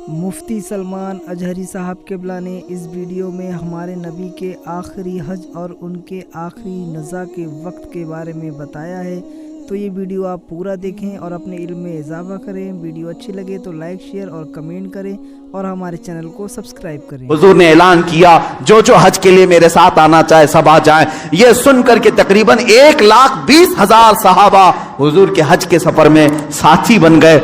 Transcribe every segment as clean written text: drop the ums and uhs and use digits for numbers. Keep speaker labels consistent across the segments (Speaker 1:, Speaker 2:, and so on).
Speaker 1: مفتی سلمان اجہری صاحب قبلہ نے اس ویڈیو میں ہمارے نبی کے آخری حج اور ان کے آخری نزا کے وقت کے بارے میں بتایا ہے، تو یہ ویڈیو آپ پورا دیکھیں اور اپنے علم میں اضافہ کریں۔ ویڈیو اچھی لگے تو لائک، شیئر اور کمنٹ کریں اور ہمارے چینل کو سبسکرائب کریں۔
Speaker 2: حضور نے اعلان کیا جو حج کے لیے میرے ساتھ آنا چاہے سب آ جائیں۔ یہ سن کر کے تقریباً 1,20,000 صحابہ حضور کے حج کے سفر میں ساتھی بن گئے۔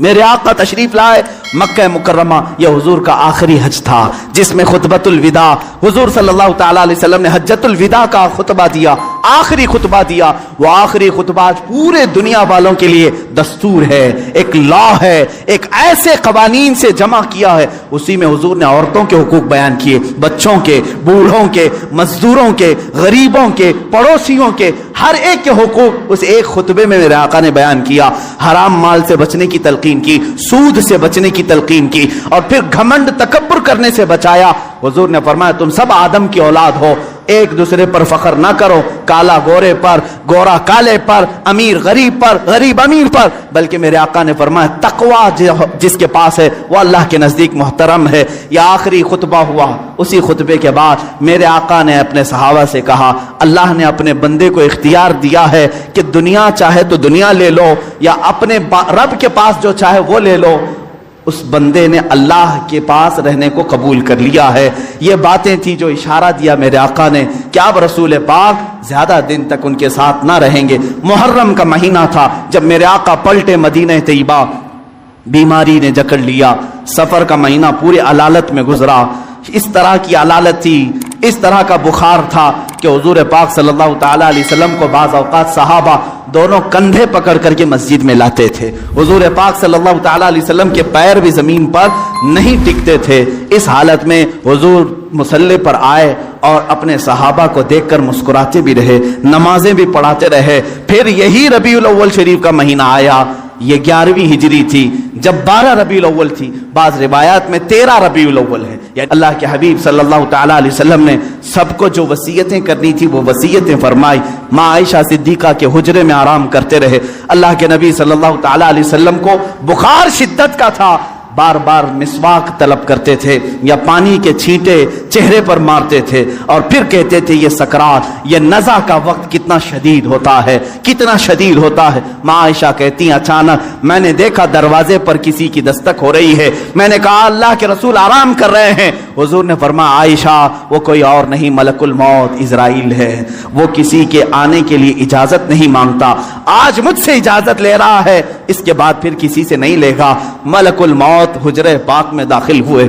Speaker 2: میرے آقا تشریف لائے مکہ مکرمہ، یہ حضور کا آخری حج تھا جس میں خطبۃ الوداع حضور صلی اللہ تعالیٰ علیہ وسلم نے حجۃ الوداع کا خطبہ دیا، آخری خطبہ دیا۔ وہ آخری خطبہ آج پورے دنیا والوں کے لیے دستور ہے، ایک لا ہے، ایک ایسے قوانین سے جمع کیا ہے۔ اسی میں حضور نے عورتوں کے حقوق بیان کیے، بچوں کے، بوڑھوں کے، مزدوروں کے، غریبوں کے، پڑوسیوں کے، ہر ایک کے حقوق اس ایک خطبے میں میرے آقا نے بیان کیا۔ حرام مال سے بچنے کی تلقین کی، سود سے بچنے کی تلقین کی، اور پھر گھمنڈ تکبر کرنے سے بچایا۔ حضور نے فرمایا تم سب آدم کی اولاد ہو، ایک دوسرے پر فخر نہ کرو، کالا گورے پر، گورا کالے پر، امیر غریب پر، غریب امیر پر، بلکہ میرے آقا نے فرمایا تقوی جس کے پاس ہے وہ اللہ کے نزدیک محترم ہے۔ یہ آخری خطبہ ہوا۔ اسی خطبے کے بعد میرے آقا نے اپنے صحابہ سے کہا اللہ نے اپنے بندے کو اختیار دیا ہے کہ دنیا چاہے تو دنیا لے لو یا اپنے رب کے پاس جو چاہے وہ لے لو۔ اس بندے نے اللہ کے پاس رہنے کو قبول کر لیا ہے۔ یہ باتیں تھی جو اشارہ دیا میرے آقا نے کہ اب رسول پاک زیادہ دن تک ان کے ساتھ نہ رہیں گے۔ محرم کا مہینہ تھا جب میرے آقا پلٹے مدینہ طیبہ، بیماری نے جکڑ لیا، سفر کا مہینہ پورے علالت میں گزرا۔ اس طرح کی علالت تھی، اس طرح کا بخار تھا کہ حضور پاک صلی اللہ تعالیٰ علیہ وسلم کو بعض اوقات صحابہ دونوں کندھے پکڑ کر کے مسجد میں لاتے تھے۔ حضور پاک صلی اللہ تعالیٰ علیہ وسلم کے پیر بھی زمین پر نہیں ٹکتے تھے۔ اس حالت میں حضور مصلی پر آئے اور اپنے صحابہ کو دیکھ کر مسکراتے بھی رہے، نمازیں بھی پڑھاتے رہے۔ پھر یہی ربیع الاول شریف کا مہینہ آیا، یہ 11ویں ہجری تھی جب 12 ربیع الاول تھی، بعض روایات میں 13 ربیع الاول ہے۔ یعنی اللہ کے حبیب صلی اللہ تعالیٰ علیہ وسلم نے سب کو جو وصیتیں کرنی تھی وہ وصیتیں فرمائی۔ ماں عائشہ صدیقہ کے حجرے میں آرام کرتے رہے۔ اللہ کے نبی صلی اللہ تعالیٰ علیہ وسلم کو بخار شدت کا تھا، بار بار مسواک طلب کرتے تھے یا پانی کے چھینٹے چہرے پر مارتے تھے اور پھر کہتے تھے یہ سکرات، یہ نزع کا وقت کتنا شدید ہوتا ہے، کتنا شدید ہوتا ہے۔ ماں عائشہ کہتی ہیں اچانک میں نے دیکھا دروازے پر کسی کی دستک ہو رہی ہے، میں نے کہا اللہ کے رسول آرام کر رہے ہیں۔ حضور نے فرمایا عائشہ وہ کوئی اور نہیں ملک الموت عزرائیل ہے، وہ کسی کے آنے کے لیے اجازت نہیں مانگتا، آج مجھ سے اجازت لے رہا ہے، اس کے بعد پھر کسی سے نہیں لے گا۔ ملک الموت حجرے پاک میں داخل ہوئے۔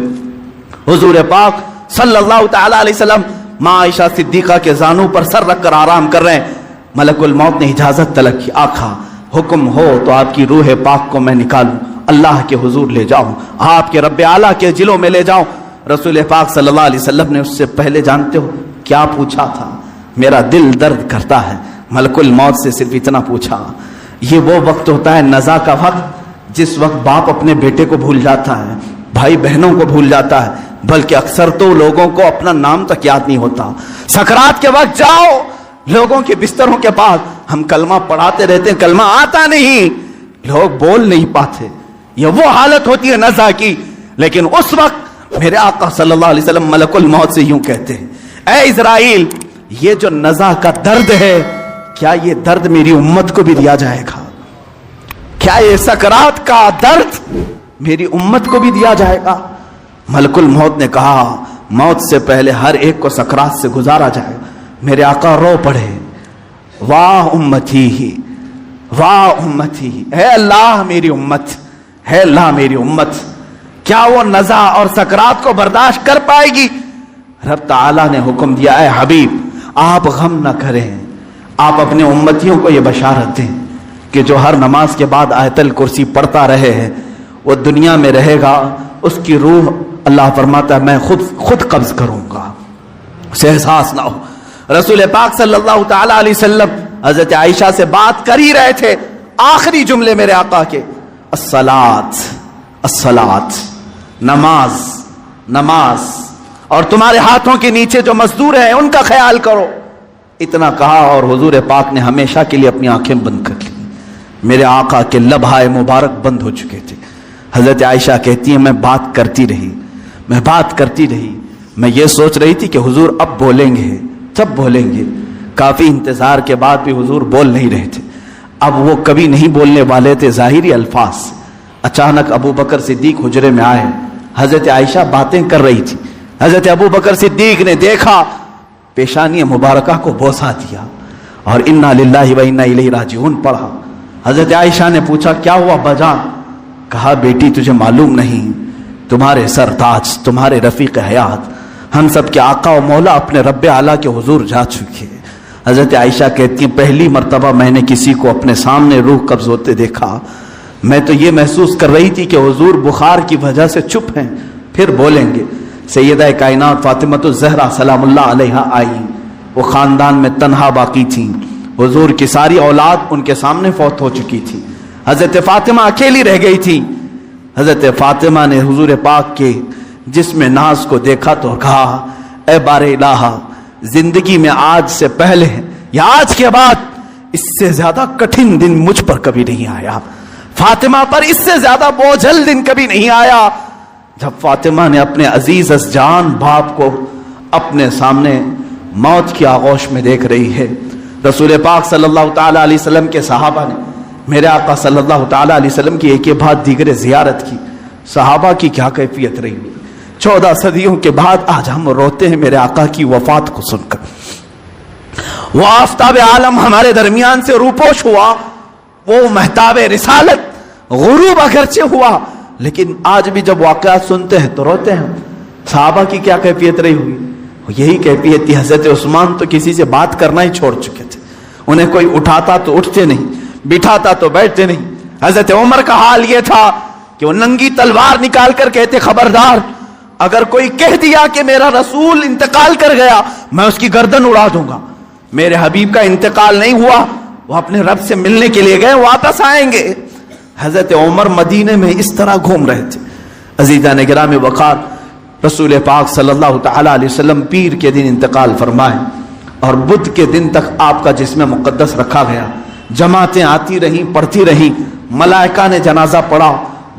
Speaker 2: حضور پاک صلی اللہ تعالیٰ علیہ وسلم ماں عائشہ صدیقہ کے زانوں پر سر رکھ کر آرام کر رہے ہیں۔ ملک الموت نے اجازت طلب کی، آقا حکم ہو تو آپ کی روح پاک کو میں نکالوں، اللہ کے حضور لے جاؤں، آپ کے رب اعلیٰ کے جلوں میں لے جاؤں۔ رسول پاک صلی اللہ علیہ وسلم نے اس سے پہلے جانتے ہو کیا پوچھا تھا؟ میرا دل درد کرتا ہے۔ ملک الموت سے صرف اتنا پوچھا، یہ وہ وقت ہوتا ہے نزع کا وقت جس وقت باپ اپنے بیٹے کو بھول جاتا ہے، بھائی بہنوں کو بھول جاتا ہے، بلکہ اکثر تو لوگوں کو اپنا نام تک یاد نہیں ہوتا۔ سکرات کے وقت جاؤ لوگوں کے بستروں کے پاس، ہم کلمہ پڑھاتے رہتے ہیں، کلمہ آتا نہیں، لوگ بول نہیں پاتے، یہ وہ حالت ہوتی ہے نزع کی۔ لیکن اس وقت میرے آقا صلی اللہ علیہ وسلم ملک الموت سے یوں کہتے ہیں اے اسرائیل، یہ جو نزع کا درد ہے کیا یہ درد میری امت کو بھی دیا جائے گا؟ کیا یہ سکرات کا درد میری امت کو بھی دیا جائے گا؟ ملک الموت نے کہا موت سے پہلے ہر ایک کو سکرات سے گزارا جائے گا۔ میرے آقا رو پڑے، واہ امتی، واہ امتی، اے اللہ میری امت، اے اللہ میری امت، کیا وہ نزع اور سکرات کو برداشت کر پائے گی؟ رب تعالیٰ نے حکم دیا اے حبیب آپ غم نہ کریں، آپ اپنے امتیوں کو یہ بشارت دیں کہ جو ہر نماز کے بعد آیت الکرسی پڑھتا رہے ہے وہ دنیا میں رہے گا، اس کی روح اللہ فرماتا ہے میں خود قبض کروں گا، اسے احساس نہ ہو۔ رسول پاک صلی اللہ تعالیٰ علیہ وسلم حضرت عائشہ سے بات کر ہی رہے تھے، آخری جملے میرے آقا کے الصلاۃ الصلاۃ، نماز نماز، اور تمہارے ہاتھوں کے نیچے جو مزدور ہیں ان کا خیال کرو۔ اتنا کہا اور حضور پاک نے ہمیشہ کے لیے اپنی آنکھیں بند کر لی۔ میرے آقا کے لبہائے مبارک بند ہو چکے تھے۔ حضرت عائشہ کہتی ہیں میں بات کرتی رہی، میں یہ سوچ رہی تھی کہ حضور اب بولیں گے، جب بولیں گے۔ کافی انتظار کے بعد بھی حضور بول نہیں رہے تھے۔ اب وہ کبھی نہیں بولنے والے تھے ظاہری الفاظ۔ اچانک ابو بکر صدیق حجرے میں آئے، حضرت عائشہ باتیں کر رہی تھی، حضرت ابو بکر صدیق نے دیکھا، پیشانی مبارکہ کو بوسہ دیا اور انا للہ و انا الیہ راجعون پڑھا۔ حضرت عائشہ نے پوچھا کیا ہوا بجان؟ کہا بیٹی تجھے معلوم نہیں، تمہارے سرتاج، تمہارے رفیق حیات، ہم سب کے آقا و مولا اپنے رب اعلیٰ کے حضور جا چکے۔ حضرت عائشہ کہتی ہیں پہلی مرتبہ میں نے کسی کو اپنے سامنے روح قبض ہوتے دیکھا، میں تو یہ محسوس کر رہی تھی کہ حضور بخار کی وجہ سے چپ ہیں، پھر بولیں گے۔ سیدہ کائنات فاطمہ الزہرا سلام اللہ علیہا آئی، وہ خاندان میں تنہا باقی تھیں، حضور کی ساری اولاد ان کے سامنے فوت ہو چکی تھی، حضرت فاطمہ اکیلی رہ گئی تھی۔ حضرت فاطمہ نے حضور پاک کے جسم ناز کو دیکھا تو کہا اے بار الہ، زندگی میں آج سے پہلے یا آج کے بعد اس سے زیادہ کٹھن دن مجھ پر کبھی نہیں آیا، فاطمہ پر اس سے زیادہ بوجھل دن کبھی نہیں آیا۔ جب فاطمہ نے اپنے عزیز از جان باپ کو اپنے سامنے موت کی آغوش میں دیکھ رہی ہے، رسول پاک صلی اللہ تعالیٰ علیہ وسلم کے صحابہ نے میرے آقا صلی اللہ تعالیٰ علیہ وسلم کی ایک کے بعد دیگر زیارت کی۔ صحابہ کی کیا کیفیت رہی، 14 صدیوں کے بعد آج ہم روتے ہیں میرے آقا کی وفات کو سن کر۔ وہ آفتاب عالم ہمارے درمیان سے روپوش ہوا، وہ مہتاب رسالت غروب اگرچہ ہوا، لیکن آج بھی جب واقعات سنتے ہیں تو روتے ہیں۔ صحابہ کی کیا کیفیت رہی ہوئی؟ یہی کیفیت تھی۔ حضرت عثمان تو کسی سے بات کرنا ہی چھوڑ چکے تھے، انہیں کوئی اٹھاتا تو اٹھتے نہیں، بٹھاتا تو بیٹھتے نہیں۔ حضرت عمر کا حال یہ تھا کہ وہ ننگی تلوار نکال کر کہتے خبردار، اگر کوئی کہہ دیا کہ میرا رسول انتقال کر گیا میں اس کی گردن اڑا دوں گا۔ میرے حبیب کا انتقال نہیں ہوا، وہ اپنے رب سے ملنے کے لیے گئے، واپس آئیں گے۔ حضرت عمر مدینے میں اس طرح گھوم رہے تھے۔ عزیزان گرامی وقار، رسول پاک صلی اللہ تعالیٰ علیہ وسلم پیر کے دن انتقال فرمائے اور بدھ کے دن تک آپ کا جسم مقدس رکھا گیا۔ جماعتیں آتی رہیں، پڑھتی رہیں، ملائکہ نے جنازہ پڑھا۔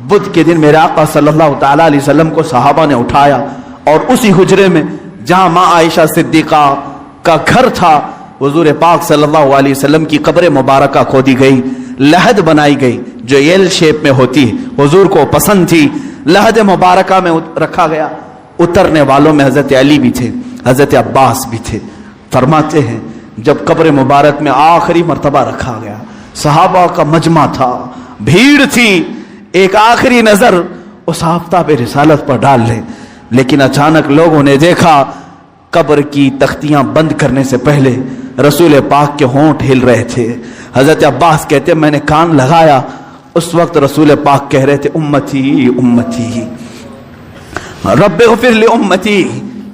Speaker 2: بدھ کے دن میرے آقا صلی اللہ تعالیٰ علیہ وسلم کو صحابہ نے اٹھایا اور اسی حجرے میں جہاں ماں عائشہ صدیقہ کا گھر تھا، حضور پاک صلی اللہ علیہ وسلم کی قبر مبارکہ کھودی گئی، لحد بنائی گئی جو ایل شیپ میں ہوتی ہے، حضور کو پسند تھی، لحد مبارکہ میں رکھا گیا۔ اترنے والوں میں حضرت علی بھی تھے، حضرت عباس بھی تھے۔ فرماتے ہیں جب قبر مبارک میں آخری مرتبہ رکھا گیا، صحابہ کا مجمع تھا، بھیڑ تھی، ایک آخری نظر اس آفتاب رسالت پر ڈال لیں، لیکن اچانک لوگوں نے دیکھا قبر کی تختیاں بند کرنے سے پہلے رسول پاک کے ہونٹ ہل رہے تھے۔ حضرت عباس کہتے میں نے کان لگایا، اس وقت رسول پاک کہہ رہے تھے امتی امتی رب اغفر لامتی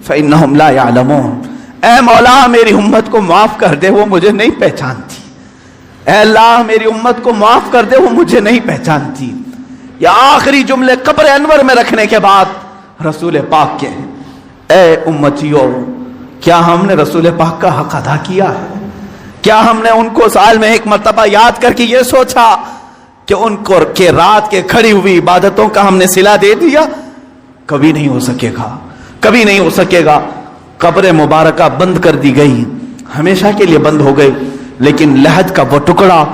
Speaker 2: فانہم لا یعلمون، اے مولا میری امت کو معاف کر دے، وہ مجھے نہیں پہچانتی، اے اللہ میری امت کو معاف کر دے، وہ مجھے نہیں پہچانتی۔ یہ آخری جملے قبر انور میں رکھنے کے بعد رسول پاک کے اے امتیوں، کیا ہم نے رسول پاک کا حق ادا کیا ہے؟ کیا ہم نے ان کو سال میں ایک مرتبہ یاد کر کے یہ سوچا کہ ان کو کہ رات کے کھڑی ہوئی عبادتوں کا ہم نے صلہ دے دیا؟ کبھی نہیں ہو سکے گا، کبھی نہیں ہو سکے گا۔ قبر مبارکہ بند کر دی گئی، ہمیشہ کے لیے بند ہو گئی، لیکن لحد کا وہ ٹکڑا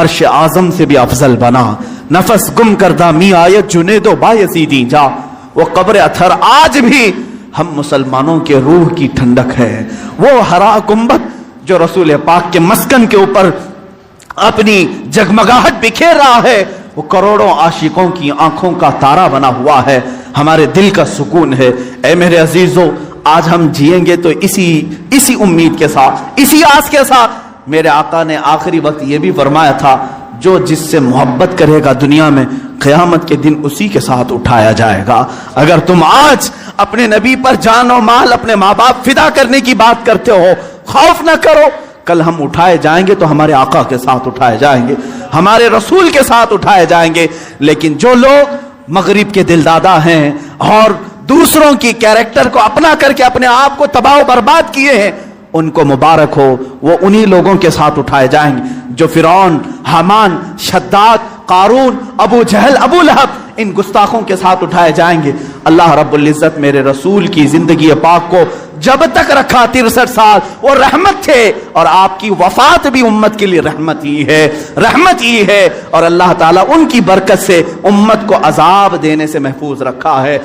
Speaker 2: عرش اعظم سے بھی افضل بنا۔ نفس گم کردہ می آیت جنید و بایزیدی جا، وہ قبر اثر آج بھی ہم مسلمانوں کے روح کی ٹھنڈک ہے۔ وہ ہرا گنبد جو رسول پاک کے مسکن کے اوپر اپنی جگمگاہٹ بکھیر رہا ہے، وہ کروڑوں عاشقوں کی آنکھوں کا تارا بنا ہوا ہے، ہمارے دل کا سکون ہے۔ اے میرے عزیزو، آج ہم جیئیں گے تو اسی امید کے ساتھ، اسی آس کے ساتھ۔ میرے آقا نے آخری وقت یہ بھی فرمایا تھا جو جس سے محبت کرے گا دنیا میں، قیامت کے دن اسی کے ساتھ اٹھایا جائے گا۔ اگر تم آج اپنے نبی پر جان و مال، اپنے ماں باپ فدا کرنے کی بات کرتے ہو، خوف نہ کرو، کل ہم اٹھائے جائیں گے تو ہمارے آقا کے ساتھ اٹھائے جائیں گے، ہمارے رسول کے ساتھ اٹھائے جائیں گے۔ لیکن جو لوگ مغرب کے دلدادہ ہیں اور دوسروں کی کیریکٹر کو اپنا کر کے اپنے آپ کو تباہ و برباد کیے ہیں، ان کو مبارک ہو، وہ انہی لوگوں کے ساتھ اٹھائے جائیں گے جو فرعون، حامان، شداد، قارون، ابو جہل، ابو لہب ان گستاخوں کے ساتھ اٹھائے جائیں گے۔ اللہ رب العزت میرے رسول کی زندگی پاک کو جب تک رکھا 63 سال وہ رحمت تھے، اور آپ کی وفات بھی امت کے لیے رحمت ہی ہے، رحمت ہی ہے، اور اللہ تعالیٰ ان کی برکت سے امت کو عذاب دینے سے محفوظ رکھا ہے۔